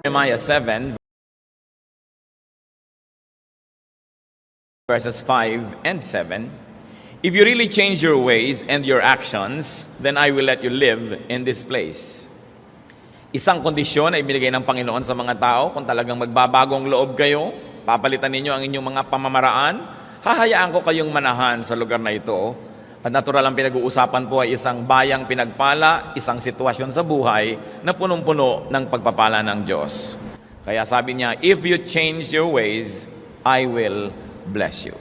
Nehemiah 7, verses 5 and 7. If you really change your ways and your actions, then I will let you live in this place. Isang kondisyon ay binigay ng Panginoon sa mga tao. Kung talagang magbabagong loob kayo, papalitan ninyo ang inyong mga pamamaraan, hahayaan ko kayong manahan sa lugar na ito. At natural ang pinag-uusapan po ay isang bayang pinagpala, isang sitwasyon sa buhay na punong-puno ng pagpapala ng Diyos. Kaya sabi niya, if you change your ways, I will bless you.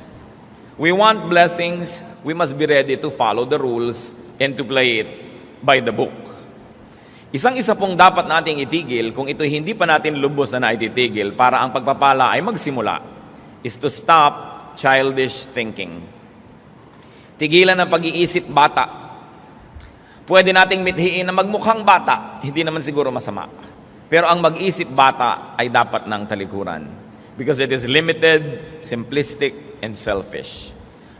We want blessings, we must be ready to follow the rules and to play it by the book. Isang-isa pong dapat nating itigil kung ito hindi pa natin lubos na naititigil para ang pagpapala ay magsimula is to stop childish thinking. Tigilan ang pag-iisip bata. Pwede nating mithiin na magmukhang bata, hindi naman siguro masama. Pero ang mag-isip bata ay dapat ng talikuran because it is limited, simplistic, and selfish.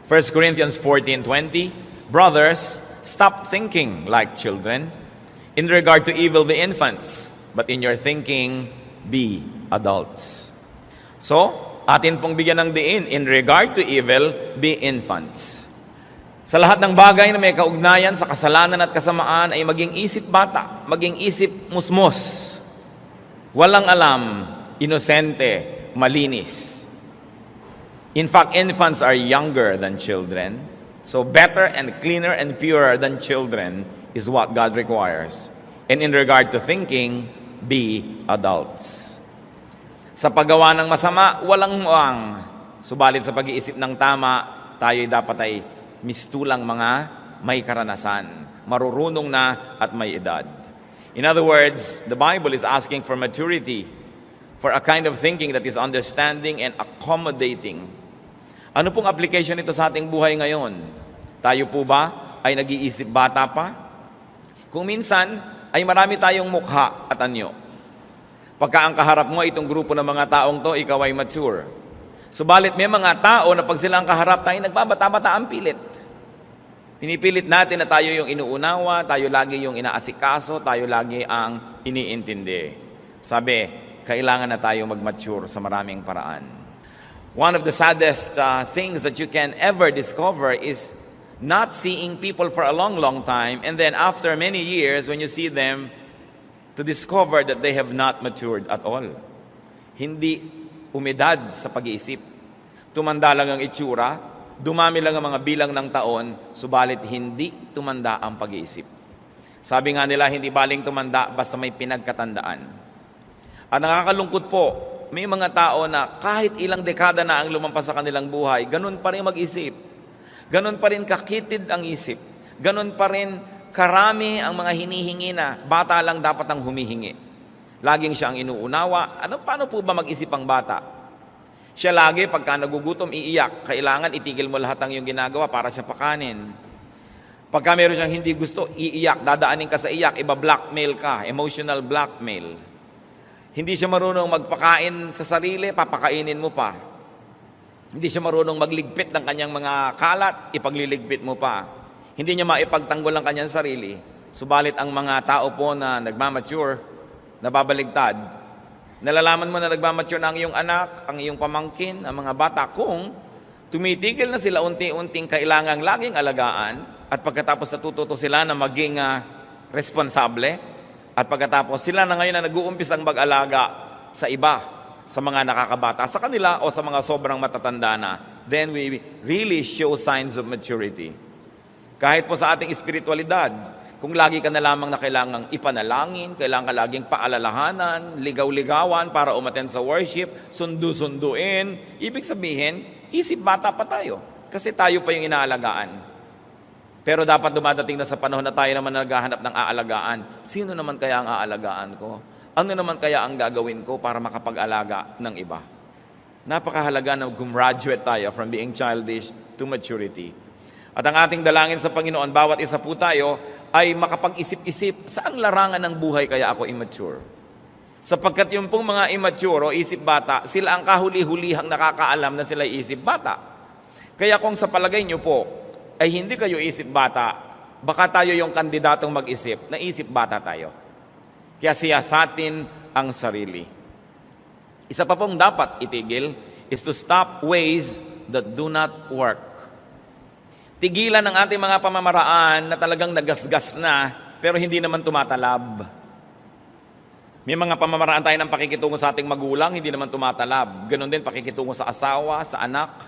1 Corinthians 14:20, brothers, stop thinking like children. In regard to evil, be infants, but in your thinking, be adults. So, atin pong bigyan ng diin, in regard to evil, be infants. Sa lahat ng bagay na may kaugnayan sa kasalanan at kasamaan ay maging isip bata, maging isip musmos. Walang alam, inosente, malinis. In fact, infants are younger than children. So better and cleaner and purer than children is what God requires. And in regard to thinking, be adults. Sa paggawa ng masama, walang muang. Subalit sa pag-iisip ng tama, tayo dapat ay mistulang mga may karanasan, marurunong na at may edad. In other words, the Bible is asking for maturity, for a kind of thinking that is understanding and accommodating. Ano pong application nito sa ating buhay ngayon? Tayo po ba ay nag-iisip bata pa? Kung minsan, ay marami tayong mukha at anyo. Pagka ang kaharap mo itong grupo ng mga taong to, ikaw ay mature. Subalit may mga tao na pag sila ang kaharap tayo, nagbabata-bata ang pilit. Pinipilit natin na tayo yung inuunawa, tayo lagi yung inaasikaso, tayo lagi ang iniintindi. Sabi, kailangan na tayo mag-mature sa maraming paraan. One of the saddest things that you can ever discover is not seeing people for a long, long time, and then after many years, when you see them, to discover that they have not matured at all. Hindi umidad sa pag-iisip. Tumanda lang ang itsura, dumami lang ang mga bilang ng taon, subalit hindi tumanda ang pag-iisip. Sabi nga nila, hindi baling tumanda basta may pinagkatandaan. At nakakalungkot po, may mga tao na kahit ilang dekada na ang lumampas sa kanilang buhay, ganun pa rin mag-isip. Ganun pa rin kakitid ang isip. Ganun pa rin karami ang mga hinihingi na bata lang dapat ang humihingi. Laging siya ang inuunawa. Paano po ba mag-isip ang bata? Siya lagi, pagka nagugutom, iiyak. Kailangan itigil mo lahat ng iyong ginagawa para siya pakanin. Pagka meron siyang hindi gusto, iiyak. Dadaanin ka sa iyak, iba-blackmail ka. Emotional blackmail. Hindi siya marunong magpakain sa sarili, papakainin mo pa. Hindi siya marunong magligpit ng kanyang mga kalat, ipagliligpit mo pa. Hindi niya maipagtanggol ang kanyang sarili. Subalit ang mga tao po na nagmamature, nababaligtad, nalalaman mo na nagmamature na ang iyong anak, ang iyong pamangkin, ang mga bata, kung tumitigil na sila unti-unting kailangang laging alagaan at pagkatapos natututo sila na maging responsable, at pagkatapos sila na ngayon na nag-uumpisang mag-alaga sa iba, sa mga nakakabata, sa kanila o sa mga sobrang matatanda na, then we really show signs of maturity. Kahit po sa ating espiritualidad, kung lagi ka na lamang na kailangang ipanalangin, kailangan ka laging paalalahanan, ligaw-ligawan para umattend sa worship, sundu-sunduin, ibig sabihin, isip bata pa tayo. Kasi tayo pa yung inaalagaan. Pero dapat dumadating na sa panahon na tayo naman naghahanap ng aalagaan. Sino naman kaya ang aalagaan ko? Ano naman kaya ang gagawin ko para makapag-alaga ng iba? Napakahalaga na gumraduate tayo from being childish to maturity. At ang ating dalangin sa Panginoon, bawat isa po tayo ay makapag-isip-isip, saang larangan ng buhay kaya ako immature? Sapagkat yung pong mga immature o isip bata, sila ang kahuli-hulihang nakakaalam na sila isip bata. Kaya kung sa palagay nyo po, ay hindi kayo isip bata, baka tayo yung kandidatong mag-isip na isip bata tayo. Kaya siyasatin ang sarili. Isa pa pong dapat itigil is to stop ways that do not work. Tigilan ng ating mga pamamaraan na talagang nagasgas na pero hindi naman tumatalab. May mga pamamaraan tayo ng pakikitungo sa ating magulang, hindi naman tumatalab. Ganon din pakikitungo sa asawa, sa anak.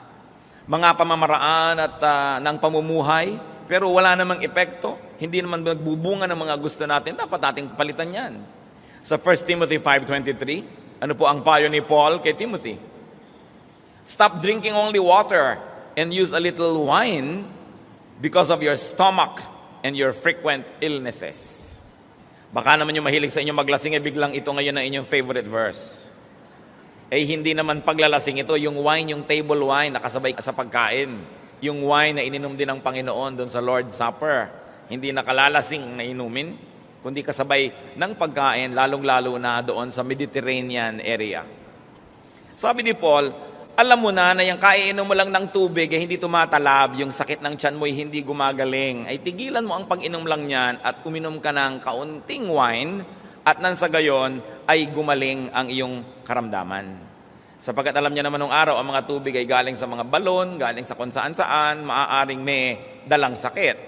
Mga pamamaraan at ng pamumuhay, pero wala namang epekto. Hindi naman nagbubunga ng mga gusto natin. Dapat nating palitan yan. Sa 1 Timothy 5:23, ano po ang payo ni Paul kay Timothy? Stop drinking only water and use a little wine because of your stomach and your frequent illnesses. Baka naman yung mahilig sa inyo maglasing, biglang ito ngayon ang inyong favorite verse. Hindi naman paglalasing ito, yung wine, yung table wine, nakasabay sa pagkain. Yung wine na ininom din ng Panginoon doon sa Lord's Supper. Hindi nakalalasing na inumin, kundi kasabay ng pagkain, lalong-lalo na doon sa Mediterranean area. Sabi ni Paul, alam mo na yung kaiinom mo lang ng tubig hindi tumatalab, yung sakit ng tiyan mo hindi gumagaling, ay tigilan mo ang pag-inom lang niyan at uminom ka ng kaunting wine at nang sa gayon ay gumaling ang iyong karamdaman. Sapagkat alam niya naman nung araw, ang mga tubig ay galing sa mga balon, galing sa kung saan-saan, maaaring may dalang sakit.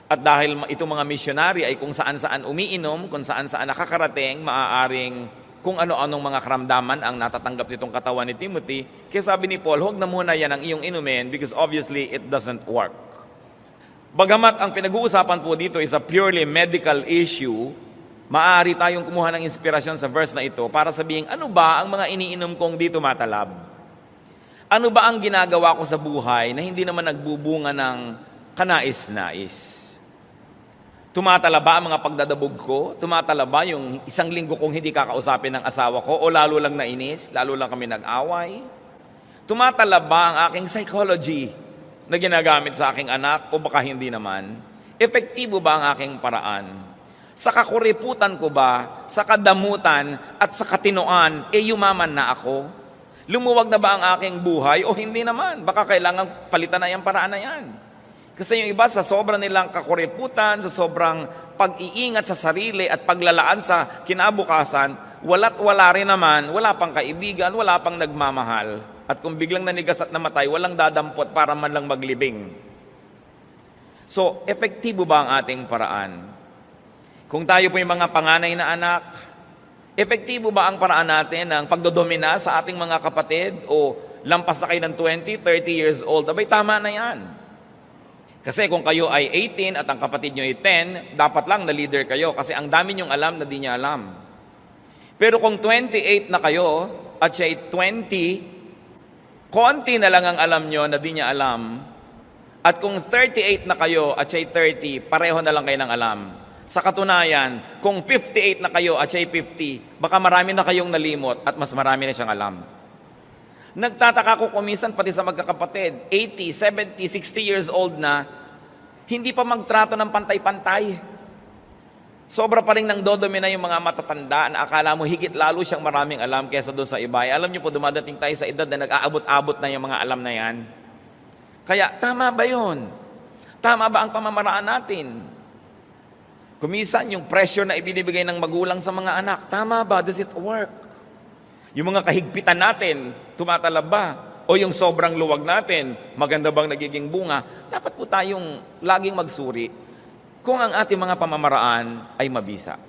At dahil itong mga missionary ay kung saan-saan umiinom, kung saan-saan nakakarating, maaaring kung ano-anong mga karamdaman ang natatanggap nitong katawan ni Timothy. Kaya sabi ni Paul, huwag na muna yan ang iyong inumin because obviously it doesn't work. Bagamat ang pinag-uusapan po dito is a purely medical issue, maaari tayong kumuha ng inspirasyon sa verse na ito para sabihin, ano ba ang mga iniinom kong dito matalab? Ano ba ang ginagawa ko sa buhay na hindi naman nagbubunga ng kanais-nais? Tumatala ba ang mga pagdadabog ko? Tumatala ba yung isang linggo kong hindi kakausapin ng asawa ko o lalo lang nainis, lalo lang kami nag-away? Tumatala ba ang aking psychology na ginagamit sa aking anak o baka hindi naman? Epektibo ba ang aking paraan? Sa kakuriputan ko ba, sa kadamutan at sa katinoan, yumaman na ako? Lumuwag na ba ang aking buhay o hindi naman? Baka kailangan palitan na yung paraan na yan. Kasi yung iba sa sobrang nilang kakuriputan, sa sobrang pag-iingat sa sarili at paglalaan sa kinabukasan, wala't wala rin naman, wala pang kaibigan, wala pang nagmamahal. At kung biglang nanigas at namatay, walang dadampot para man lang maglibing. So, epektibo ba ang ating paraan? Kung tayo po yung mga panganay na anak, epektibo ba ang paraan natin ng pagdodomina sa ating mga kapatid o lampas na kayo ng 20, 30 years old? Abay, tama na yan. Kasi kung kayo ay 18 at ang kapatid nyo ay 10, dapat lang na leader kayo kasi ang dami nyong alam na di niya alam. Pero kung 28 na kayo at siya ay 20, konti na lang ang alam nyo na di niya alam. At kung 38 na kayo at siya ay 30, pareho na lang kayo ng alam. Sa katunayan, kung 58 na kayo at siya ay 50, baka marami na kayong nalimot at mas marami na siyang alam. Nagtataka ko kumisan pati sa magkakapatid, 80, 70, 60 years old na, hindi pa magtrato ng pantay-pantay. Sobra pa rin nang dodomina yung mga matatanda na akala mo higit lalo siyang maraming alam kaysa doon sa iba. Alam niyo po, dumadating tayo sa edad na nag-aabot-abot na yung mga alam na yan. Kaya, tama ba yun? Tama ba ang pamamaraan natin? Kumisan yung pressure na ibinibigay ng magulang sa mga anak, tama ba? Does it work? Yung mga kahigpitan natin, tumatalab ba? O yung sobrang luwag natin, maganda bang nagiging bunga? Dapat po tayong laging magsuri kung ang ating mga pamamaraan ay mabisa.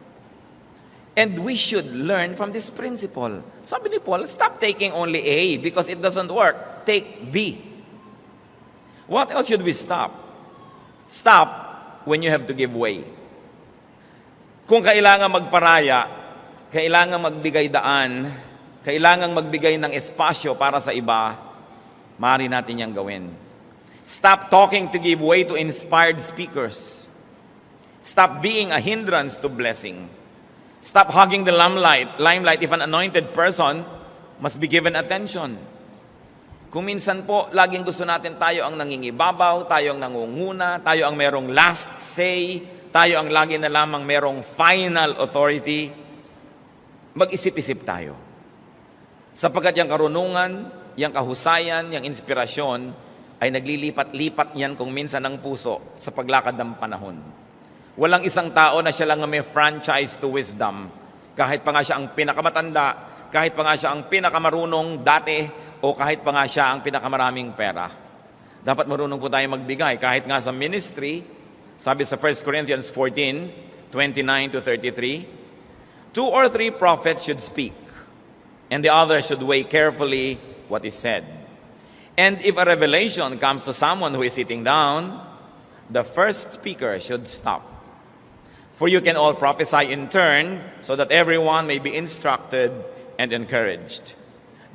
And we should learn from this principle. Sabi ni Paul, stop taking only A because it doesn't work. Take B. What else should we stop? Stop when you have to give way. Kung kailangan magparaya, kailangan magbigay daan, kailangang magbigay ng espasyo para sa iba, maaari natin yang gawin. Stop talking to give way to inspired speakers. Stop being a hindrance to blessing. Stop hogging the limelight if an anointed person must be given attention. Kung minsan po, laging gusto natin tayo ang nangingibabaw, tayo ang nangunguna, tayo ang merong last say, tayo ang lagi na lamang merong final authority, mag-isip-isip tayo. Sapagkat yung karunungan, yung kahusayan, yung inspirasyon, ay naglilipat-lipat yan kung minsan ng puso sa paglakad ng panahon. Walang isang tao na siya lang may franchise to wisdom. Kahit pa nga siya ang pinakamatanda, kahit pa nga siya ang pinakamarunong dati o kahit pa nga siya ang pinakamaraming pera. Dapat marunong po tayo magbigay. Kahit nga sa ministry, sabi sa 1 Corinthians 14:29 to 33, 2 or 3 prophets should speak, and the other should weigh carefully what is said. And if a revelation comes to someone who is sitting down, the first speaker should stop. For you can all prophesy in turn, so that everyone may be instructed and encouraged.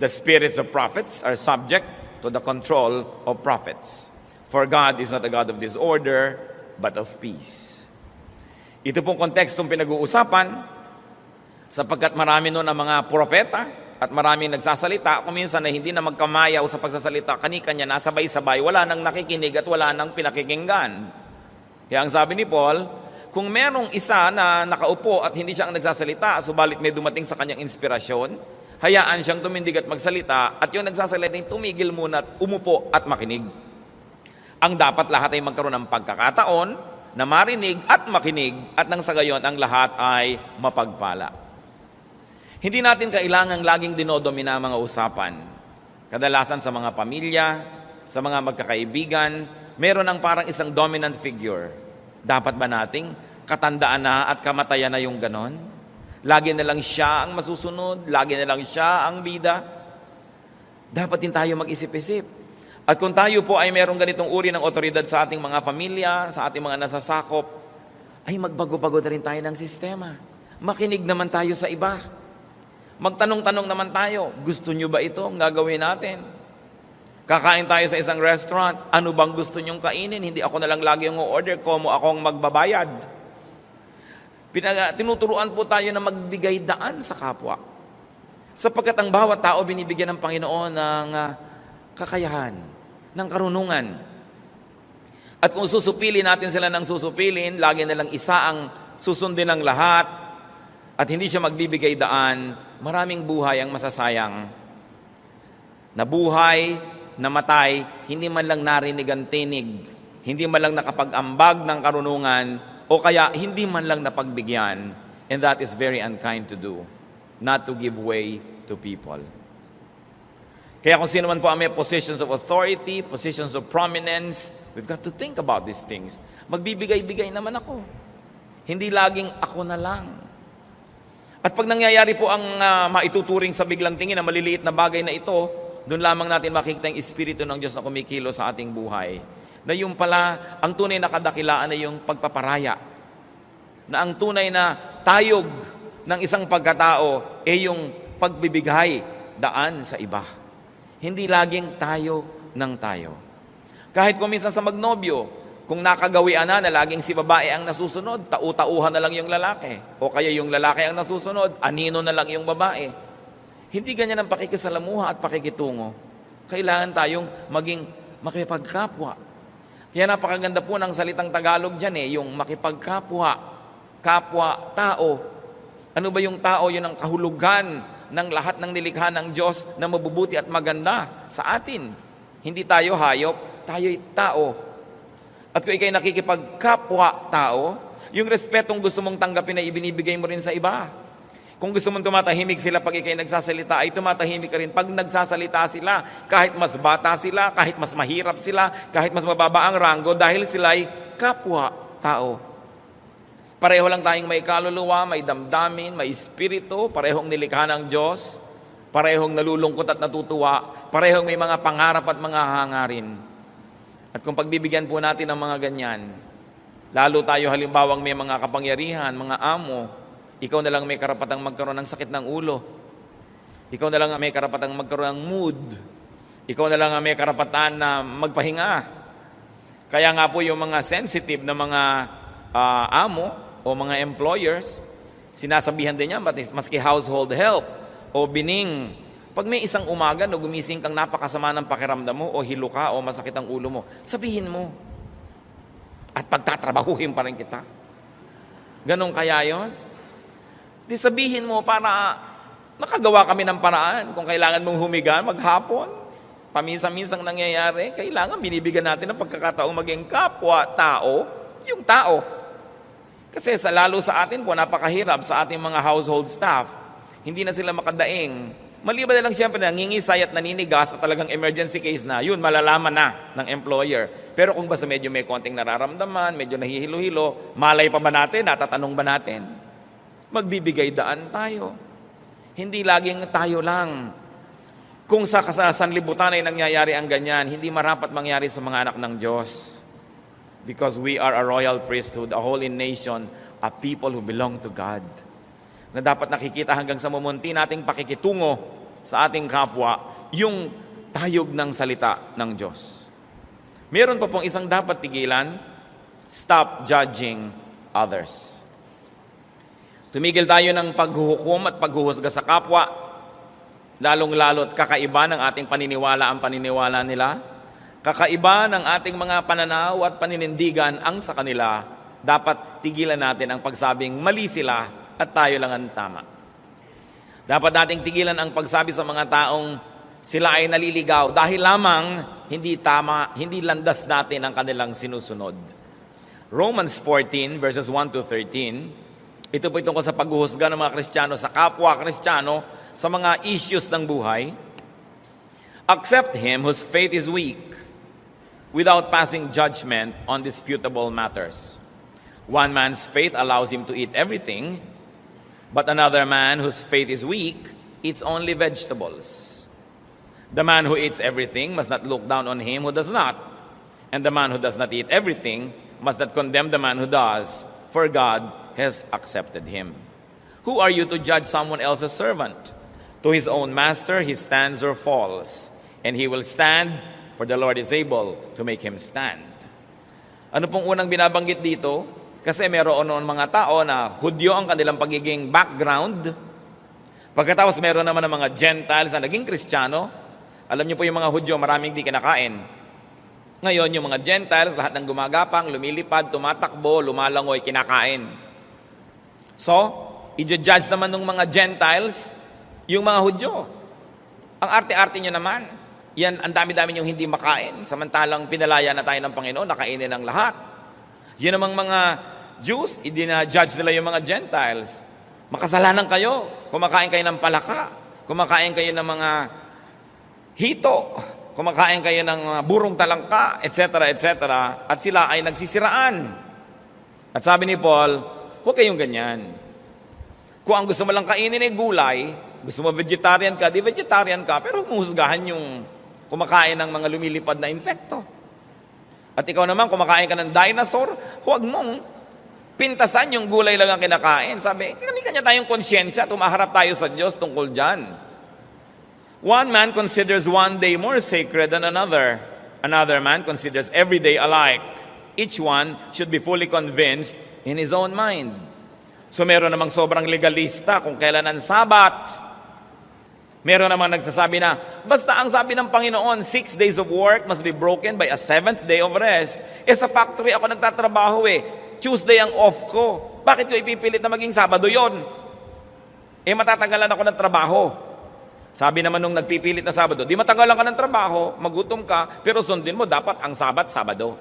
The spirits of prophets are subject to the control of prophets. For God is not a God of disorder, but of peace. Ito pong kontekstong pinag-uusapan, sapagkat marami nun ang mga propeta at maraming nagsasalita, kuminsan na hindi na magkamayaw sa pagsasalita, kani-kanya nasabay-sabay, wala nang nakikinig at wala nang pinakikinggan. Kaya ang sabi ni Paul, kung merong isa na nakaupo at hindi siya ang nagsasalita, subalit may dumating sa kanyang inspirasyon, hayaan siyang tumindig at magsalita, at yung nagsasalita ay tumigil muna at umupo at makinig. Ang dapat lahat ay magkaroon ng pagkakataon na marinig at makinig, at nang sa gayon ang lahat ay mapagpala. Hindi natin kailangang laging dinodomina ang mga usapan. Kadalasan sa mga pamilya, sa mga magkakaibigan, meron ang parang isang dominant figure. Dapat ba nating katandaan na at kamatayan na yung ganon? Lagi na lang siya ang masusunod, lagi na lang siya ang bida. Dapat din tayo mag-isip-isip. At kung tayo po ay merong ganitong uri ng otoridad sa ating mga pamilya, sa ating mga nasasakop, ay magbago-bago na rin tayo ng sistema. Makinig naman tayo sa iba. Magtanong-tanong naman tayo, gusto nyo ba ito ang gagawin natin? Kakain tayo sa isang restaurant, ano bang gusto nyong kainin? Hindi ako na lang lagi yung order ko, mo akong magbabayad. Tinuturuan po tayo na magbigay daan sa kapwa. Sapagkat ang bawat tao binibigyan ng Panginoon ng kakayahan, ng karunungan. At kung susupilin natin sila ng susupilin, lagi na lang isa ang susundin ng lahat, at hindi siya magbibigay daan, maraming buhay ang masasayang. Nabuhay, namatay, hindi man lang narinig ang tinig, hindi man lang nakapag-ambag ng karunungan, o kaya hindi man lang napagbigyan. And that is very unkind to do, not to give way to people. Kaya kung sino man po ang may positions of authority, positions of prominence, we've got to think about these things. Magbibigay-bigay naman ako. Hindi laging ako na lang. At pag nangyayari po ang maituturing sa biglang tingin na maliliit na bagay na ito, doon lamang natin makikita yung Espiritu ng Diyos na kumikilo sa ating buhay. Na yung pala, ang tunay na kadakilaan ay yung pagpaparaya. Na ang tunay na tayog ng isang pagkatao ay yung pagbibigay daan sa iba. Hindi laging tayo ng tayo. Kahit kung minsan sa magnobyo, kung nakagawian na laging si babae ang nasusunod, tau-tauhan na lang yung lalaki. O kaya yung lalaki ang nasusunod, anino na lang yung babae. Hindi ganyan ang pakikisalamuha at pakikitungo. Kailangan tayong maging makipagkapwa. Kaya napakaganda po ng salitang Tagalog dyan yung makipagkapwa, kapwa, tao. Ano ba yung tao? Yun ang kahulugan ng lahat ng nilikha ng Diyos na mabubuti at maganda sa atin. Hindi tayo hayop, tayo'y tao. At kung ikay nakikipagkapwa tao, yung respetong gusto mong tanggapin ay ibinibigay mo rin sa iba. Kung gusto mong tumatahimik sila pag ikay nagsasalita, ay tumatahimik ka rin pag nagsasalita sila. Kahit mas bata sila, kahit mas mahirap sila, kahit mas mababa ang ranggo, dahil sila ay kapwa tao. Pareho lang tayong may kaluluwa, may damdamin, may espiritu, parehong nilikha ng Diyos, parehong nalulungkot at natutuwa, parehong may mga pangarap at mga hangarin. At kung pagbibigyan po natin ng mga ganyan, lalo tayo halimbawang may mga kapangyarihan, mga amo, ikaw na lang may karapatang magkaroon ng sakit ng ulo. Ikaw na lang may karapatang magkaroon ng mood. Ikaw na lang may karapatan na magpahinga. Kaya nga po yung mga sensitive na mga amo o mga employers, sinasabihan din niya, maski household help o bining, pag may isang umaga no gumising kang napakasama ng pakiramdam mo o hilo ka o masakit ang ulo mo, sabihin mo. At pagtatrabahuhin pa rin kita. Ganon kaya yon? Di sabihin mo para nakagawa kami ng paraan. Kung kailangan mong humiga, maghapon. Paminsan-minsang nangyayari, kailangan binibigyan natin ng pagkakataong maging kapwa-tao, yung tao. Kasi lalo sa atin po, napakahirap sa ating mga household staff. hindi na sila makadaing. Maliban na lang siyempre nangingisay at naninigas na talagang emergency case na, yun, malalaman na ng employer. Pero kung basta medyo may konting nararamdaman, medyo nahihilo-hilo, malay pa ba natin, natatanong ba natin? Magbibigay daan tayo. Hindi laging tayo lang. Kung sa sanlibutan ay nangyayari ang ganyan, hindi marapat mangyari sa mga anak ng Diyos. Because we are a royal priesthood, a holy nation, a people who belong to God. Na dapat nakikita hanggang sa mumunti nating pakikitungo sa ating kapwa, yung tayog ng salita ng Diyos. Meron pa pong isang dapat tigilan, stop judging others. Tumigil tayo ng paghuhukom at paghuhusga sa kapwa, lalong-lalo at kakaiba ng ating paniniwala ang paniniwala nila, kakaiba ng ating mga pananaw at paninindigan ang sa kanila, dapat tigilan natin ang pagsabing mali sila at tayo lang ang tama. Dapat nating tigilan ang pagsabi sa mga taong sila ay naliligaw dahil lamang hindi tama, hindi landas natin ang kanilang sinusunod. Romans 14 verses 1 to 13, ito po tungkol sa paghuhusga ng mga Kristiyano sa kapwa Kristiyano sa mga issues ng buhay. Accept him whose faith is weak without passing judgment on disputable matters. One man's faith allows him to eat everything, but another man whose faith is weak eats only vegetables. The man who eats everything must not look down on him who does not, and the man who does not eat everything must not condemn the man who does, for God has accepted him. Who are you to judge someone else's servant? To his own master he stands or falls, and he will stand, for the Lord is able to make him stand. Ano pong unang binabanggit dito? Kasi meron noon mga tao na Hudyo ang kanilang pagiging background. Pagkatapos meron naman ng mga Gentiles na naging Kristiyano. Alam niyo po yung mga Hudyo, maraming di kinakain. Ngayon, yung mga Gentiles, lahat ng gumagapang, lumilipad, tumatakbo, lumalangoy, kinakain. So, i-judge naman ng mga Gentiles yung mga Hudyo. Ang arte-arte nyo naman. Yan, ang dami-dami yung hindi makain. Samantalang pinalaya na tayo ng Panginoon, nakainin ng lahat. Yun namang mga Jews, i-judge nila yung mga Gentiles. Makasalanan kayo, kumakain kayo ng palaka, kumakain kayo ng mga hito, kumakain kayo ng mga burong talangka, etc., etc., at sila ay nagsisiraan. At sabi ni Paul, huwag kayong ganyan. Kung ang gusto mo lang kainin ay gulay, gusto mo vegetarian ka, di vegetarian ka, pero humuhusgahan yung kumakain ng mga lumilipad na insekto. At ikaw naman, kumakain ka ng dinosaur, huwag mong pintasan yung gulay lang ang kinakain. Sabi, kanya-kanya tayong konsyensya, tumaharap tayo sa Diyos tungkol dyan. One man considers one day more sacred than another. Another man considers every day alike. Each one should be fully convinced in his own mind. So meron namang sobrang legalista kung kailan ang Sabat. Meron namang nagsasabi na, basta ang sabi ng Panginoon, 6 days of work must be broken by a 7th day of rest. Sa factory ako nagtatrabaho Tuesday ang off ko. Bakit ko ipipilit na maging Sabado yon? Matatagalan ako ng trabaho. Sabi naman nung nagpipilit na Sabado, di matagalan ka ng trabaho, magutom ka, pero sundin mo dapat ang Sabat, Sabado.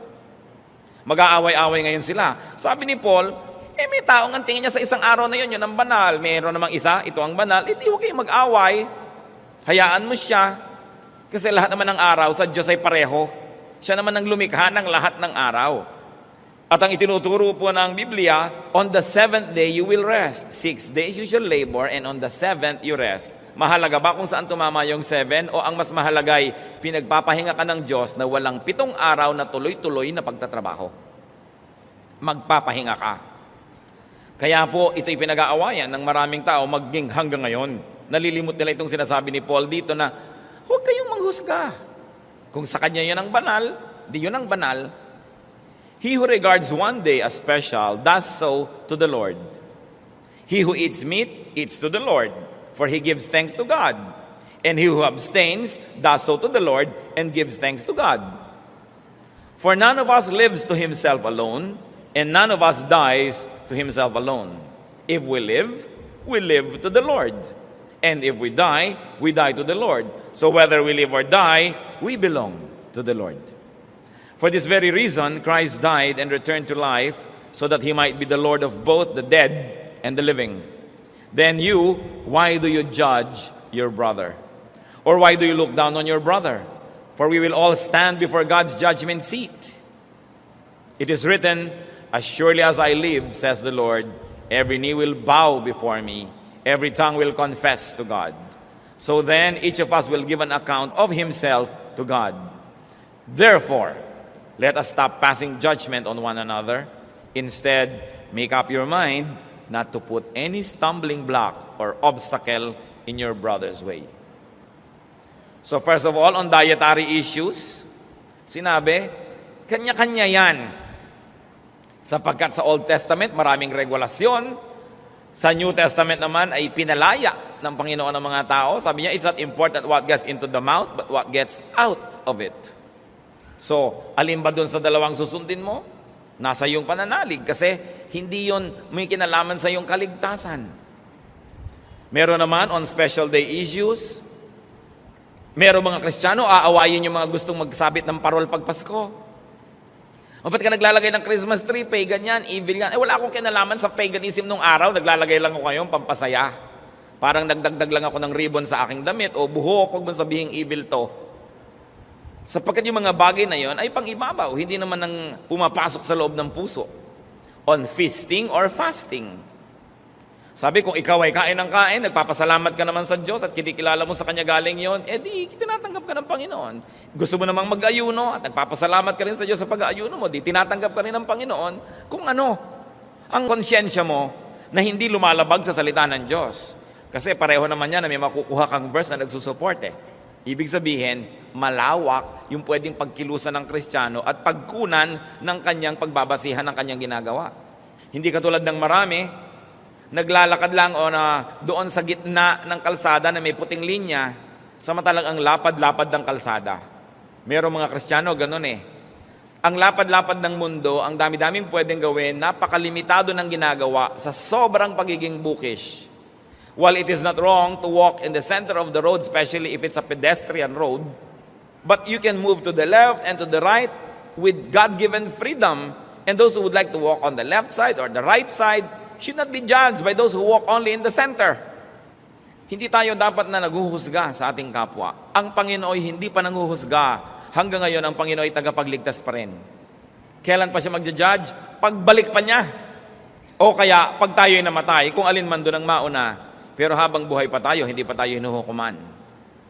Mag-aaway-aaway ngayon sila. Sabi ni Paul, may taong ang tingin niya sa isang araw na yun ang banal. Meron namang isa, ito ang banal. Di huwag kayong mag-away. Hayaan mo siya. Kasi lahat naman ng araw sa Diyos ay pareho. Siya naman ang lumikha ng lahat ng araw. At ang itinuturo po ng Biblia, on the 7th day you will rest. 6 days you shall labor, and on the 7th you rest. Mahalaga ba kung saan tumama yung 7? O ang mas mahalagay, pinagpapahinga ka ng Diyos na walang 7 araw na tuloy-tuloy na pagtatrabaho. Magpapahinga ka. Kaya po ito'y pinag-aawayan ng maraming tao maging hanggang ngayon. Nalilimot nila itong sinasabi ni Paul dito na huwag kayong manghusga. Kung sa kanya yan ang banal, di yun ang banal. He who regards one day as special does so to the Lord. He who eats meat eats to the Lord, for he gives thanks to God. And he who abstains does so to the Lord and gives thanks to God. For none of us lives to himself alone, and none of us dies to himself alone. If we live to the Lord. And if we die to the Lord. So whether we live or die, we belong to the Lord. For this very reason, Christ died and returned to life, so that he might be the Lord of both the dead and the living. Then you, why do you judge your brother? Or why do you look down on your brother? For we will all stand before God's judgment seat. It is written, as surely as I live, says the Lord, every knee will bow before me, every tongue will confess to God. So then each of us will give an account of himself to God. Therefore, let us stop passing judgment on one another. Instead, make up your mind not to put any stumbling block or obstacle in your brother's way. So first of all, on dietary issues, sinabi, kanya-kanya yan. Sapagkat sa Old Testament, maraming regulasyon. Sa New Testament naman ay pinalaya ng Panginoon ng mga tao. Sabi niya, it's not important what gets into the mouth, but what gets out of it. So, alin ba dun sa dalawang susundin mo? Nasa iyong pananalig kasi hindi yon may kinalaman sa iyong kaligtasan. Meron naman on special day issues. Meron mga Kristiyano, aawayin yung mga gustong magsabit ng parol pag Pasko. O ba't ka naglalagay ng Christmas tree, pagan yan, evil yan? Wala akong kinalaman sa paganism nung araw, naglalagay lang ako ngayon, pampasaya. Parang nagdagdag lang ako ng ribbon sa aking damit o buhok, huwag mo sabihing evil to. Sapagkat yung mga bagay na yon ay pang-ibabaw, hindi naman nang pumapasok sa loob ng puso. On feasting or fasting. Sabi, kung ikaw ay kain ng kain, nagpapasalamat ka naman sa Diyos at kinikilala mo sa Kanya galing yon, di tinatanggap ka ng Panginoon. Gusto mo namang mag-ayuno at nagpapasalamat ka rin sa Diyos sa pag-ayuno mo, di tinatanggap ka rin ng Panginoon kung ano ang konsyensya mo na hindi lumalabag sa salita ng Diyos. Kasi pareho naman yan na may makukuha kang verse na nagsusupport Ibig sabihin, malawak yung pwedeng pagkilusan ng Kristiyano at pagkunan ng kanyang pagbabasihan ng kanyang ginagawa. Hindi katulad ng marami, naglalakad lang o na doon sa gitna ng kalsada na may puting linya, samantalang ang lapad-lapad ng kalsada. Merong mga Kristiyano, ganun Ang lapad-lapad ng mundo, ang dami-daming pwedeng gawin, napakalimitado ng ginagawa sa sobrang pagiging bookish. While it is not wrong to walk in the center of the road, especially if it's a pedestrian road, but you can move to the left and to the right with God-given freedom. And those who would like to walk on the left side or the right side should not be judged by those who walk only in the center. Hindi tayo dapat na naghuhusga sa ating kapwa. Ang Panginoon hindi pa nanghuhusga. Hanggang ngayon, ang Panginoon ay tagapagligtas pa rin. Kailan pa siya magja-judge? Pagbalik pa niya. O kaya, pag tayo'y namatay, kung alin man doon ang mauna, pero habang buhay pa tayo, hindi pa tayo hinuhukuman.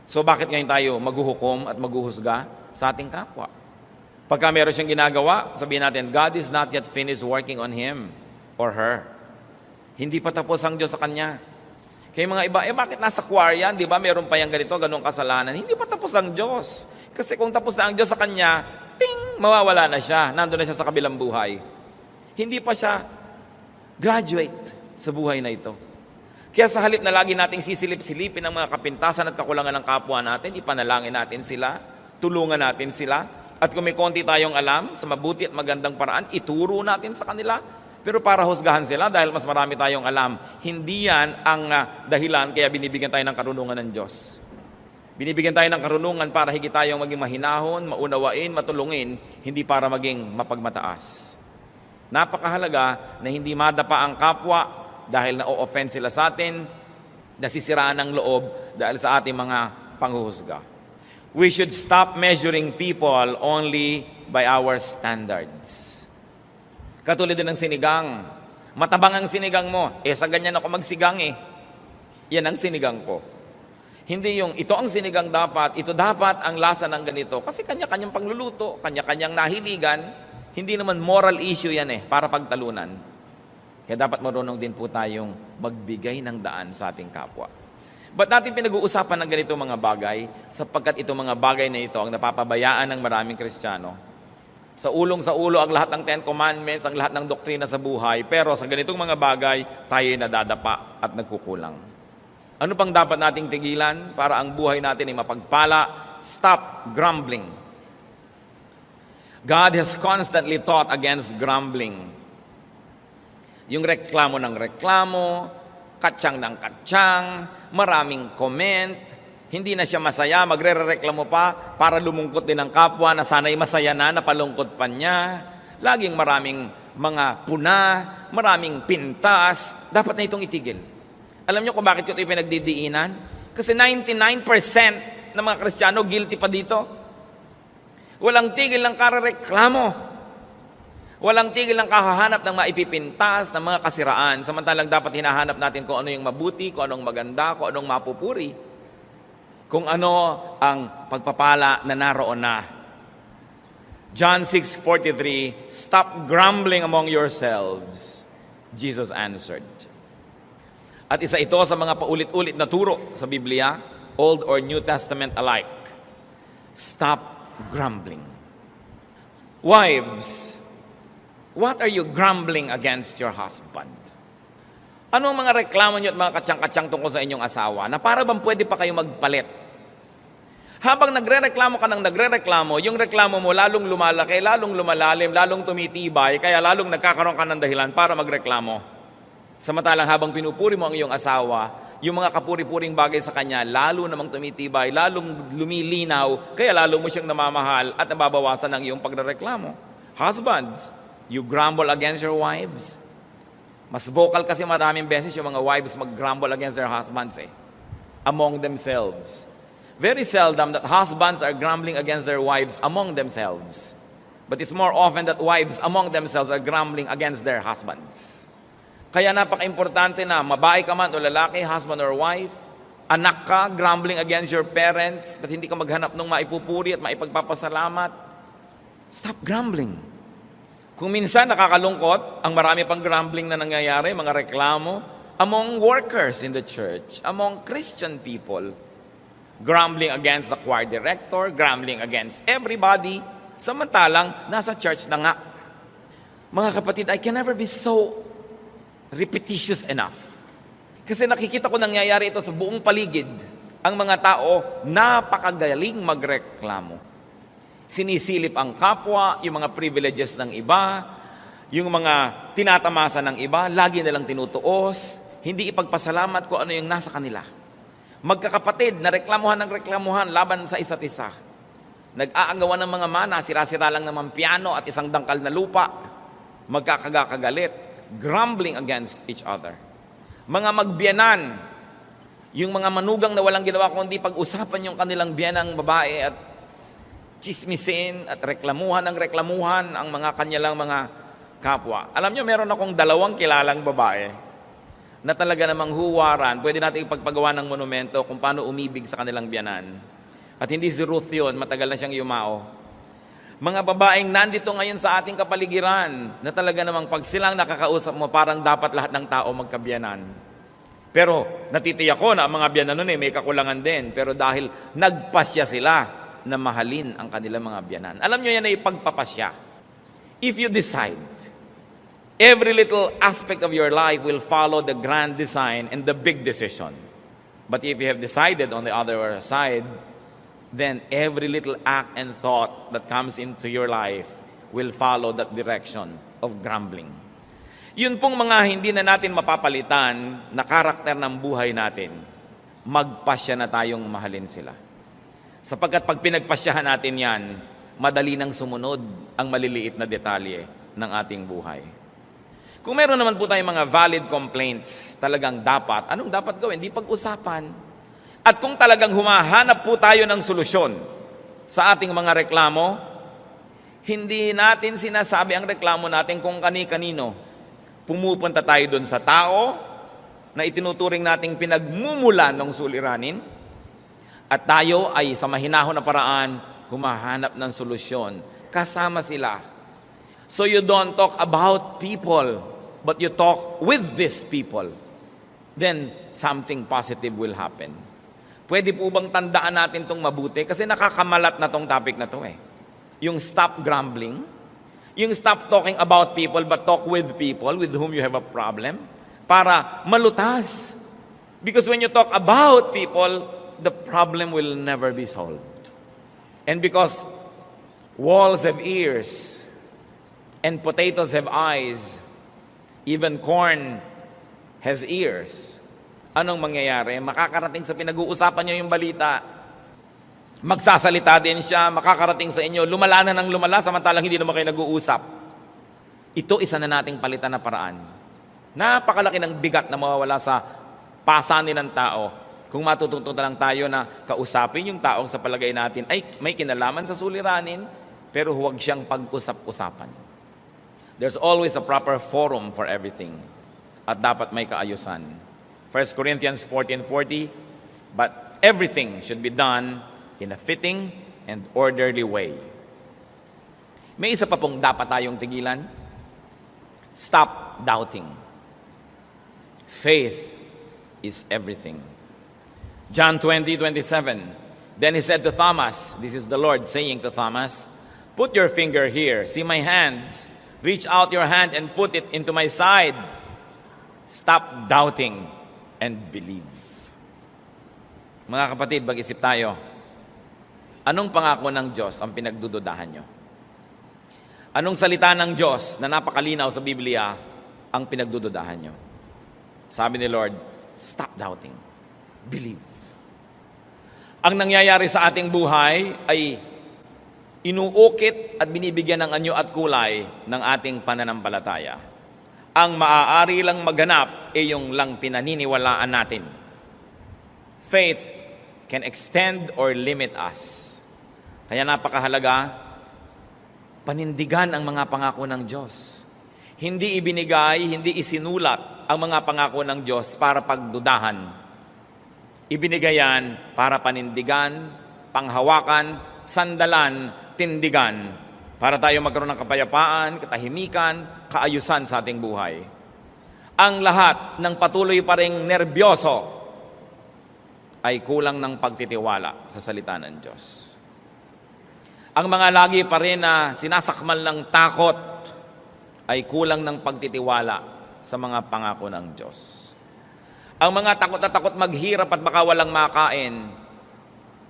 So bakit ngayon tayo maghuhukom at maghuhusga sa ating kapwa? Pagka meron siyang ginagawa, sabihin natin, God is not yet finished working on him or her. Hindi pa tapos ang Diyos sa kanya. Kaya mga iba, bakit nasa choir yan? Di ba meron pa yung ganito, ganong kasalanan? Hindi pa tapos ang Diyos. Kasi kung tapos na ang Diyos sa kanya, ting, mawawala na siya. Nandun na siya sa kabilang buhay. Hindi pa siya graduate sa buhay na ito. Kaya sa halip na lagi nating sisilip-silipin ang mga kapintasan at kakulangan ng kapwa natin, ipanalangin natin sila, tulungan natin sila, at kung may konti tayong alam, sa mabuti at magandang paraan, ituro natin sa kanila, pero para husgahan sila dahil mas marami tayong alam. Hindi yan ang dahilan kaya binibigyan tayo ng karunungan ng Diyos. Binibigyan tayo ng karunungan para higit tayong maging mahinahon, maunawain, matulungin, hindi para maging mapagmataas. Napakahalaga na hindi madapa ang kapwa dahil na-o-offend sila sa atin, nasisiraan ng loob dahil sa ating mga panghuhusga. We should stop measuring people only by our standards. Katulad din ng sinigang. Matabang ang sinigang mo. Sa ganyan ako magsigang Yan ang sinigang ko. Hindi yung ito ang sinigang dapat, ito dapat ang lasa ng ganito. Kasi kanya-kanyang pangluluto, kanya-kanyang nahiligan. Hindi naman moral issue yan para pagtalunan. Kaya dapat marunong din po tayong magbigay ng daan sa ating kapwa. Ba't natin pinag-uusapan ng ganito mga bagay? Sapagkat itong mga bagay na ito ang napapabayaan ng maraming Kristiyano. Sa ulo ang lahat ng Ten Commandments, ang lahat ng doktrina sa buhay, pero sa ganitong mga bagay, tayo'y nadadapa at nagkukulang. Ano pang dapat nating tigilan para ang buhay natin ay mapagpala? Stop grumbling. God has constantly taught against grumbling. Yung reklamo ng reklamo, katsang ng katsang, maraming comment, hindi na siya masaya, magre-reklamo pa para lumungkot din ang kapwa na sana'y masaya na, napalungkot pa niya. Laging maraming mga puna, maraming pintas, dapat na itong itigil. Alam niyo kung bakit ko ito pinagdidiinan? Kasi 99% ng mga Kristiyano guilty pa dito. Walang tigil ng karareklamo. Walang tigil ng kahahanap ng maipipintas, ng mga kasiraan. Samantalang dapat hinahanap natin kung ano yung mabuti, kung anong maganda, kung anong mapupuri. Kung ano ang pagpapala na naroon na. John 6:43, "Stop grumbling among yourselves," Jesus answered. At isa ito sa mga paulit-ulit na turo sa Biblia, Old or New Testament alike. Stop grumbling. Wives, what are you grumbling against your husband? Ano ang mga reklamo niyo at mga katsang-katsang tungkol sa inyong asawa na para bang pwede pa kayo magpalit? Habang nagre-reklamo ka ng nagre-reklamo, yung reklamo mo lalong lumalaki, lalong lumalalim, lalong tumitibay, kaya lalong nagkakaroon ka ng dahilan para magreklamo. Samantalang habang pinupuri mo ang iyong asawa, yung mga kapuri-puring bagay sa kanya, lalo namang tumitibay, lalong lumilinaw, kaya lalo mo siyang namamahal at nababawasan ang iyong pagrereklamo. Husbands, you grumble against your wives. Mas vocal kasi maraming beses yung mga wives mag-grumble against their husbands among themselves. Very seldom that husbands are grumbling against their wives among themselves. But it's more often that wives among themselves are grumbling against their husbands. Kaya napaka-importante na mabae ka man o lalaki, husband or wife, anak ka, grumbling against your parents, ba't hindi ka maghanap ng maipupuri at maipagpapasalamat? Stop grumbling. Kung minsan nakakalungkot, ang marami pang grumbling na nangyayari, mga reklamo, among workers in the church, among Christian people, grumbling against the choir director, grumbling against everybody, samantalang nasa church na nga. Mga kapatid, I can never be so repetitious enough. Kasi nakikita ko nangyayari ito sa buong paligid. Ang mga tao, napakagaling magreklamo. Sinisilip ang kapwa, yung mga privileges ng iba, yung mga tinatamasa ng iba, lagi nilang tinutuos, hindi ipagpasalamat kung ano yung nasa kanila. Magkakapatid na reklamuhan ng reklamuhan laban sa isa't isa. Nag-aagawan ng mga mana, sira-sira lang naman piano at isang dangkal na lupa. Magkakagalit, grumbling against each other. Mga magbiyanan, yung mga manugang na walang ginawa kundi pag-usapan yung kanilang biyanang babae at chismisin at reklamuhan ng reklamuhan ang mga kanyalang mga kapwa. Alam nyo, meron akong 2 kilalang babae na talaga namang huwaran, pwede natin ipagpagawa ng monumento kung paano umibig sa kanilang biyanan. At hindi si Ruth yun, matagal na siyang yumao. Mga babaeng nandito ngayon sa ating kapaligiran, na talaga namang pag silang nakakausap mo, parang dapat lahat ng tao magkabiyanan. Pero natitiyak ko na ang mga biyanan nun may kakulangan din. Pero dahil nagpasya sila na mahalin ang kanilang mga biyanan. Alam nyo yan ay pagpapasya. If you decide, every little aspect of your life will follow the grand design and the big decision. But if you have decided on the other side, then every little act and thought that comes into your life will follow that direction of grumbling. Yun pong mga hindi na natin mapapalitan na karakter ng buhay natin, magpasya na tayong mahalin sila. Sapagkat pag pinagpasyahan natin yan, madali nang sumunod ang maliliit na detalye ng ating buhay. Kung meron naman po tayong mga valid complaints, talagang dapat, anong dapat gawin? Di pag-usapan. At kung talagang humahanap po tayo ng solusyon sa ating mga reklamo, hindi natin sinasabi ang reklamo natin kung kani-kanino. Pumupunta tayo doon sa tao na itinuturing nating pinagmumulan ng suliranin at tayo ay sa mahinahon na paraan humahanap ng solusyon. Kasama sila. So you don't talk about people, but you talk with these people. Then something positive will happen. Pwede po bang tandaan natin itong mabuti? Kasi nakakamalat na tong topic na to Yung stop grumbling, yung stop talking about people but talk with people with whom you have a problem para malutas. Because when you talk about people, the problem will never be solved. And because walls have ears and potatoes have eyes, even corn has ears. Anong mangyayari? Makakarating sa pinag-uusapan nyo yung balita. Magsasalita din siya, makakarating sa inyo, lumala na ng lumala, samantalang hindi naman kayo nag-uusap. Ito isa na nating palitan na paraan. Napakalaki ng bigat na mawawala sa pasanin ng tao. Kung matututo na lang tayo na kausapin yung taong sa palagay natin ay may kinalaman sa suliranin, pero huwag siyang pag-usap-usapan. There's always a proper forum for everything. At dapat may kaayusan. 1 Corinthians 14:40, but everything should be done in a fitting and orderly way. May isa pa pong dapat tayong tigilan. Stop doubting. Faith is everything. John 20:27. Then he said to Thomas, this is the Lord saying to Thomas, put your finger here, see my hands, reach out your hand and put it into my side. Stop doubting and believe. Mga kapatid, mag-isip tayo. Anong pangako ng Diyos ang pinagdududahan nyo? Anong salita ng Diyos na napakalinaw sa Biblia ang pinagdududahan nyo? Sabi ni Lord, stop doubting. Believe. Ang nangyayari sa ating buhay ay inuukit at binibigyan ng anyo at kulay ng ating pananampalataya. Ang maaari lang maganap ay yung lang pinaniniwalaan natin. Faith can extend or limit us. Kaya napakahalaga, panindigan ang mga pangako ng Diyos. Hindi ibinigay, hindi isinulat ang mga pangako ng Diyos para pagdudahan. Ibinigay yan para panindigan, panghawakan, sandalan, tindigan, para tayo magkaroon ng kapayapaan, katahimikan, kaayusan sa ating buhay. Ang lahat ng patuloy pa ring nerbyoso ay kulang ng pagtitiwala sa salita ng Diyos. Ang mga lagi pa rin na sinasakmal ng takot ay kulang ng pagtitiwala sa mga pangako ng Diyos. Ang mga takot na takot maghirap at baka walang makain,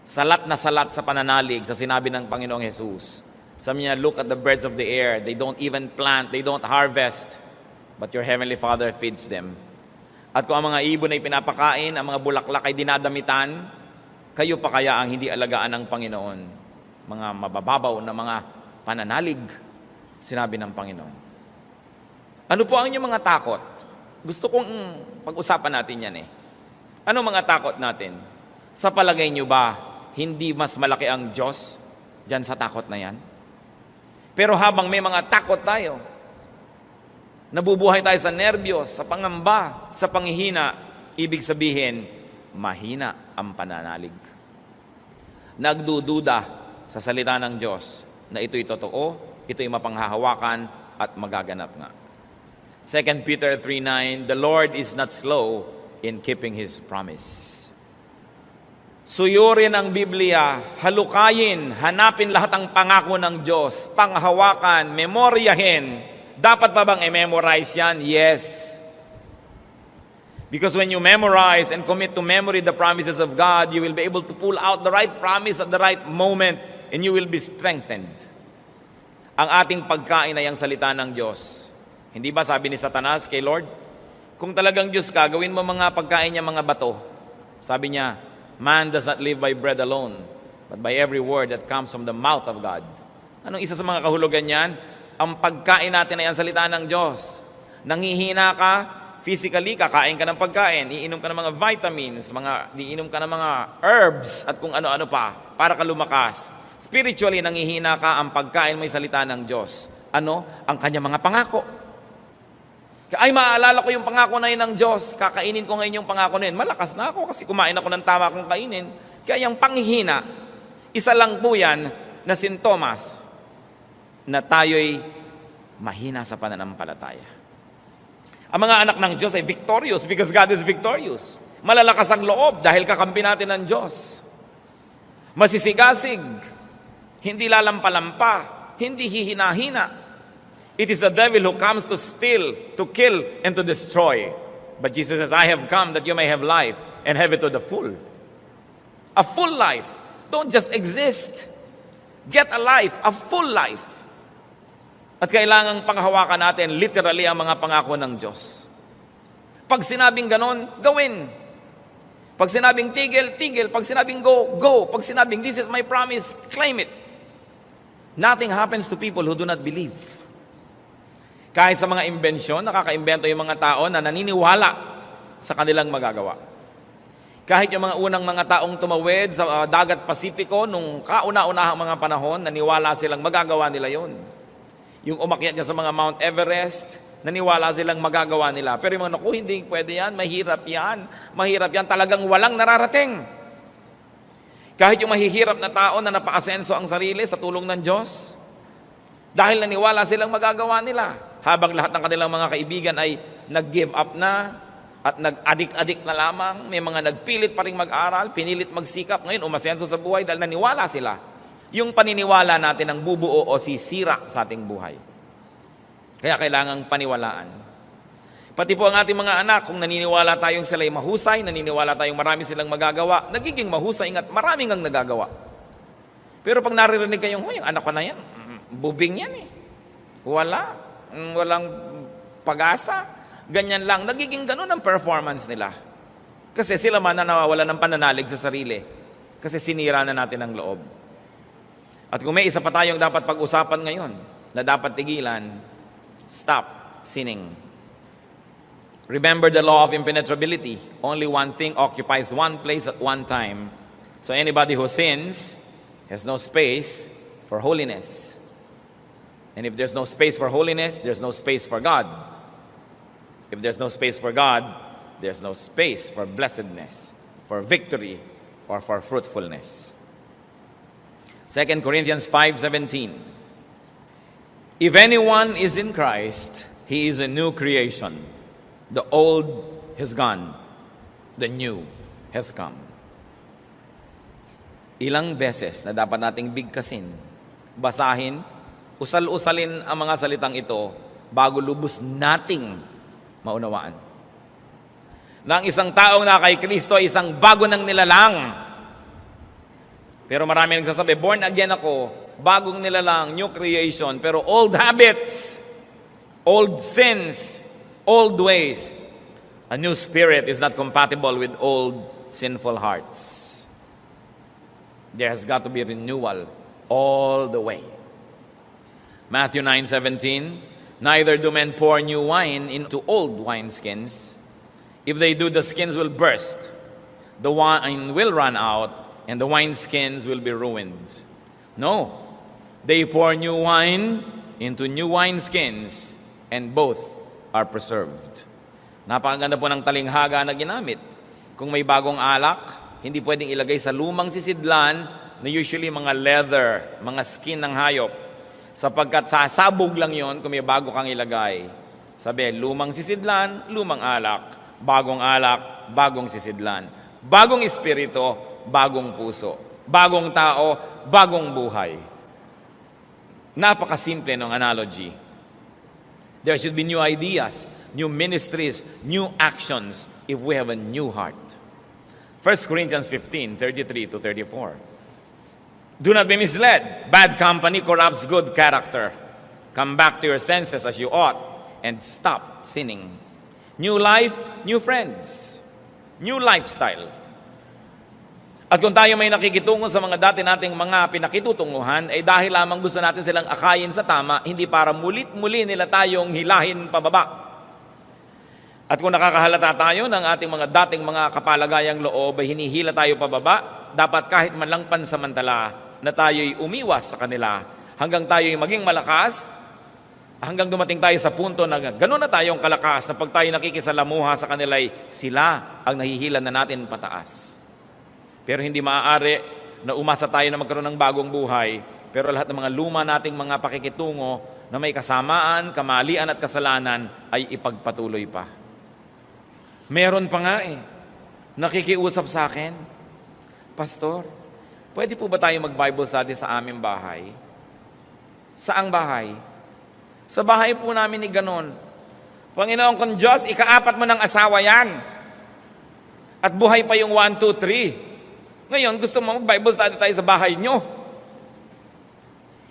salat na salat sa pananalig sa sinabi ng Panginoong Jesus. Sabi niya, look at the birds of the air. They don't even plant, they don't harvest, but your heavenly Father feeds them. At kung ang mga ibon ay pinapakain, ang mga bulaklak ay dinadamitan, kayo pa kaya ang hindi alagaan ng Panginoon? Mga mabababaw na mga pananalig, sinabi ng Panginoon. Ano po ang inyong mga takot? Gusto kong pag-usapan natin yan eh. Ano mga takot natin? Sa palagay nyo ba, hindi mas malaki ang Diyos dyan sa takot na yan? Pero habang may mga takot tayo, nabubuhay tayo sa nerbiyos, sa pangamba, sa panghihina, ibig sabihin, mahina ang pananalig. Nagdududa sa salita ng Diyos na ito'y totoo, ito'y mapanghahawakan at magaganap nga. 2 Peter 3:9, the Lord is not slow in keeping His promise. Suyurin ang Biblia, halukayin, hanapin lahat ang pangako ng Diyos, panghawakan, memoryahin. Dapat pa bang i-memorize yan? Yes. Because when you memorize and commit to memory the promises of God, you will be able to pull out the right promise at the right moment and you will be strengthened. Ang ating pagkain ay ang salita ng Diyos. Hindi ba sabi ni Satanas kay Lord, kung talagang Diyos ka, gawin mo mga pagkain niya mga bato. Sabi niya, man does not live by bread alone, but by every word that comes from the mouth of God. Anong isa sa mga kahulugan niyan? Ang pagkain natin ay ang salita ng Diyos. Nangihina ka, physically, kakain ka ng pagkain, iinom ka ng mga vitamins, iinom ka ng mga herbs, at kung ano-ano pa, para ka lumakas. Spiritually, nangihina ka, ang pagkain mo ay salita ng Diyos. Ano? Ang kanyang mga pangako. Ay, maaalala ko yung pangako na yun ng Diyos. Kakainin ko ngayon yung pangako na yun. Malakas na ako kasi kumain ako ng tama kong kainin. Kaya yung panghihina, isa lang po yan na sintomas na tayo'y mahina sa pananampalataya. Ang mga anak ng Diyos ay victorious because God is victorious. Malalakas ang loob dahil kakampi natin ng Diyos. Masisigasig, hindi lalampalampa, hindi hihina-hina. It is the devil who comes to steal, to kill, and to destroy. But Jesus says, I have come that you may have life and have it to the full. A full life. Don't just exist. Get a life, a full life. At kailangang panghawakan natin literally ang mga pangako ng Diyos. Pag sinabing ganon, gawin. Pag sinabing tigil, tigil. Pag sinabing go, go. Pag sinabing this is my promise, claim it. Nothing happens to people who do not believe. Kahit sa mga imbensyon, nakakaimbento yung mga tao na naniniwala sa kanilang magagawa. Kahit yung mga unang mga taong tumawid sa dagat Pasipiko nung kauna-unahang mga panahon, naniwala silang magagawa nila yon. Yung umakyat niya sa mga Mount Everest, naniwala silang magagawa nila. Pero yung mga, naku, hindi pwede yan, mahirap yan, talagang walang nararating. Kahit yung mahihirap na tao na napaasenso ang sarili sa tulong ng Diyos, dahil naniwala silang magagawa nila. Habang lahat ng kanilang mga kaibigan ay nag-give up na at nag-adik-adik na lamang, may mga nagpilit pa rin mag-aral, pinilit magsikap, ngayon umasenso sa buhay dahil naniwala sila. Yung paniniwala natin ang bubuo o sisira sa ating buhay. Kaya kailangang paniwalaan. Pati po ang ating mga anak, kung naniniwala tayong sila'y mahusay, naniniwala tayong marami silang magagawa, nagiging mahusay at maraming ang nagagawa. Pero pag naririnig kayong, yung anak ko na yan, bubing yan eh. Walang pag-asa. Ganyan lang. Nagiging ganun ang performance nila. Kasi sila man na nawawalan ng pananalig sa sarili. Kasi sinira na natin ang loob. At kung may isa pa tayong dapat pag-usapan ngayon na dapat tigilan, stop sinning. Remember the law of impenetrability. Only one thing occupies one place at one time. So anybody who sins has no space for holiness. And if there's no space for holiness, there's no space for God. If there's no space for God, there's no space for blessedness, for victory, or for fruitfulness. 2 Corinthians 5:17. If anyone is in Christ, he is a new creation. The old has gone, the new has come. Ilang beses na dapat nating bigkasin, basahin, usal-usalin ang mga salitang ito bago lubos nating maunawaan. Na ang isang taong na kay Kristo ay isang bago ng nilalang. Pero marami nagsasabi, born again ako, bagong nilalang, new creation, pero old habits, old sins, old ways. A new spirit is not compatible with old sinful hearts. There has got to be renewal all the way. Matthew 9:17, neither do men pour new wine into old wineskins. If they do, the skins will burst, the wine will run out, and the wineskins will be ruined. No, they pour new wine into new wineskins, and both are preserved. Napakaganda po ng talinghaga na ginamit. Kung may bagong alak, hindi pwedeng ilagay sa lumang sisidlan na usually mga leather, mga skin ng hayop. Sapagkat sasabog lang yon kung may bago kang ilagay. Sabi, lumang sisidlan, lumang alak. Bagong alak, bagong sisidlan. Bagong espiritu, bagong puso. Bagong tao, bagong buhay. Napakasimple ng analogy. There should be new ideas, new ministries, new actions if we have a new heart. 1 Corinthians 15:33-34. Do not be misled. Bad company corrupts good character. Come back to your senses as you ought and stop sinning. New life, new friends. New lifestyle. At kung tayo may nakikitungo sa mga dati nating mga pinakitutunguhan, ay dahil lamang gusto natin silang akayin sa tama, hindi para mulit-muli nila tayong hilahin pababa. At kung nakakahalata tayo ng ating mga dating mga kapalagayang loob ay hinihila tayo pababa, dapat kahit man lang pansamantala na tayo'y umiwas sa kanila hanggang tayo'y maging malakas, hanggang dumating tayo sa punto na gano'n na tayong kalakas na pag tayo nakikisalamuha sa kanila'y sila ang nahihila na natin pataas. Pero hindi maaari na umasa tayo na magkaroon ng bagong buhay, pero lahat ng mga luma nating mga pakikitungo na may kasamaan, kamalian at kasalanan ay ipagpatuloy pa. Meron pa nga nakikiusap sa akin, Pastor, pwede po ba tayo mag-Bible study sa aming bahay? Saang bahay? Sa bahay po namin ni ganon. Panginoon kong Diyos, ikaapat mo ng asawa yan. At buhay pa yung 1, 2, 3. Ngayon, gusto mo mag-Bible study tayo sa bahay nyo.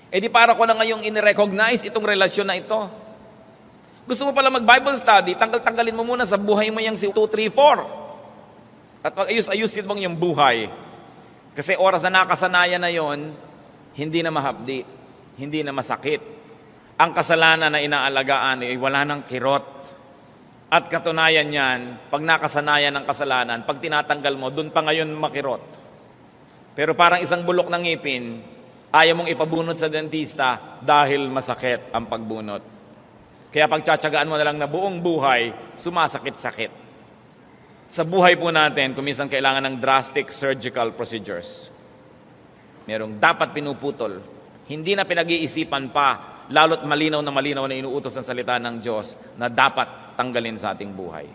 Eh di para ko na ngayong in-recognize itong relasyon na ito. Gusto mo pala mag-Bible study, tanggal-tanggalin mo muna sa buhay mo yung 2, 3, 4. At mag-ayus-ayusin mong yung buhay. Kasi oras na nakasanayan na yon, hindi na mahapdi, hindi na masakit. Ang kasalanan na inaalagaan ay wala ng kirot. At katunayan yan, pag nakasanayan ng kasalanan, pag tinatanggal mo, dun pa ngayon makirot. Pero parang isang bulok ng ngipin, ayaw mong ipabunot sa dentista dahil masakit ang pagbunot. Kaya pagtsatsagaan mo na lang na buong buhay, sumasakit-sakit. Sa buhay po natin, kuminsan kailangan ng drastic surgical procedures. Merong dapat pinuputol. Hindi na pinag-iisipan pa, lalo't malinaw na inuutos ng salita ng Diyos na dapat tanggalin sa ating buhay.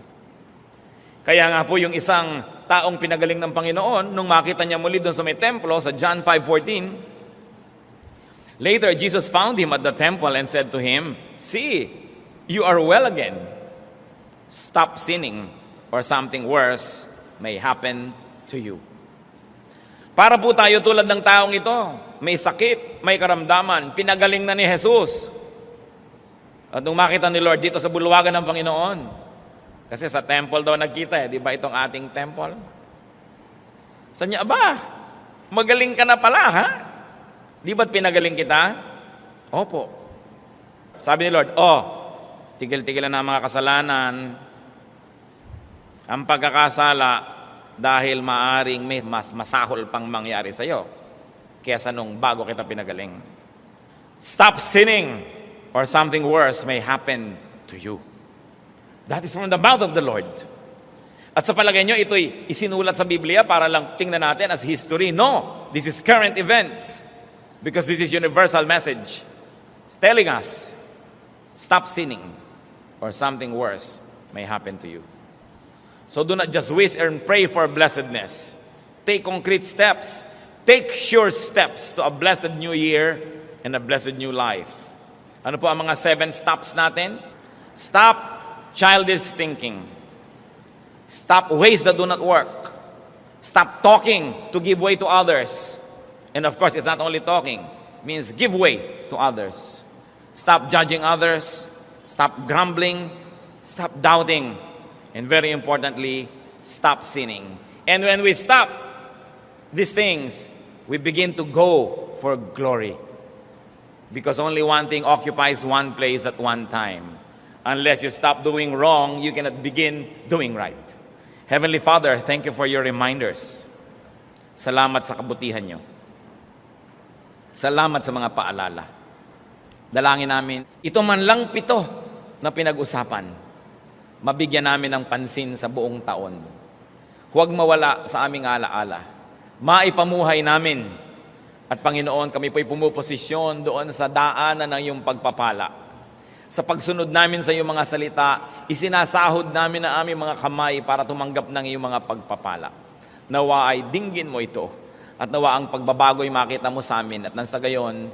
Kaya nga po yung isang taong pinagaling ng Panginoon, nung makita niya muli doon sa may templo, sa John 5:14, later Jesus found him at the temple and said to him, "See, you are well again. Stop sinning, or something worse may happen to you." Para po tayo tulad ng taong ito, may sakit, may karamdaman, pinagaling na ni Jesus. At nung makita ni Lord dito sa bulwagan ng Panginoon, kasi sa temple daw nagkita di ba itong ating temple? Sabi niya, "Aba, magaling ka na pala, ha? Di ba't pinagaling kita?" "Opo." Sabi ni Lord, tigil-tigilan na ang mga kasalanan, ang pagkakasala, dahil maaring may mas masahol pang mangyari sa iyo kaysa nung bago kita pinagaling. Stop sinning, or something worse may happen to you. That is from the mouth of the Lord. At sa palagay nyo, ito'y isinulat sa Biblia para lang tingnan natin as history. No, this is current events because this is universal message. It's telling us, stop sinning, or something worse may happen to you. So do not just wish and pray for blessedness. Take concrete steps. Take sure steps to a blessed new year and a blessed new life. Ano po ang mga 7 stops natin? Stop childish thinking. Stop ways that do not work. Stop talking to give way to others. And of course, it's not only talking. It means give way to others. Stop judging others. Stop grumbling. Stop doubting. And very importantly, stop sinning. And when we stop these things, we begin to go for glory. Because only one thing occupies one place at one time. Unless you stop doing wrong, you cannot begin doing right. Heavenly Father, thank you for your reminders. Salamat sa kabutihan nyo. Salamat sa mga paalala. Dalangin namin, ito man lang 7 na pinag-usapan, mabigyan namin ng pansin sa buong taon. Huwag mawala sa aming alaala. Maipamuhay namin. At Panginoon, kami po'y pumuposisyon doon sa daanan ng iyong pagpapala. Sa pagsunod namin sa iyong mga salita, isinasahod namin ang aming mga kamay para tumanggap ng iyong mga pagpapala. Nawa ay dinggin mo ito. At nawa ang pagbabago'y makita mo sa amin. At nang sa gayon,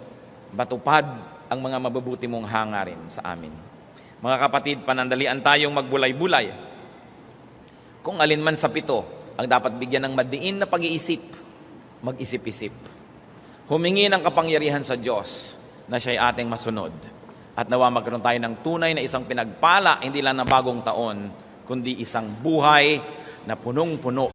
batupad ang mga mabubuti mong hangarin sa amin. Mga kapatid, panandalian tayong magbulay-bulay. Kung alin man sa 7 ang dapat bigyan ng madiin na pag-iisip, mag-isip-isip. Humingi ng kapangyarihan sa Diyos na siya'y ating masunod. At nawa magkaroon tayo ng tunay na isang pinagpala, hindi lang na bagong taon, kundi isang buhay na punong-puno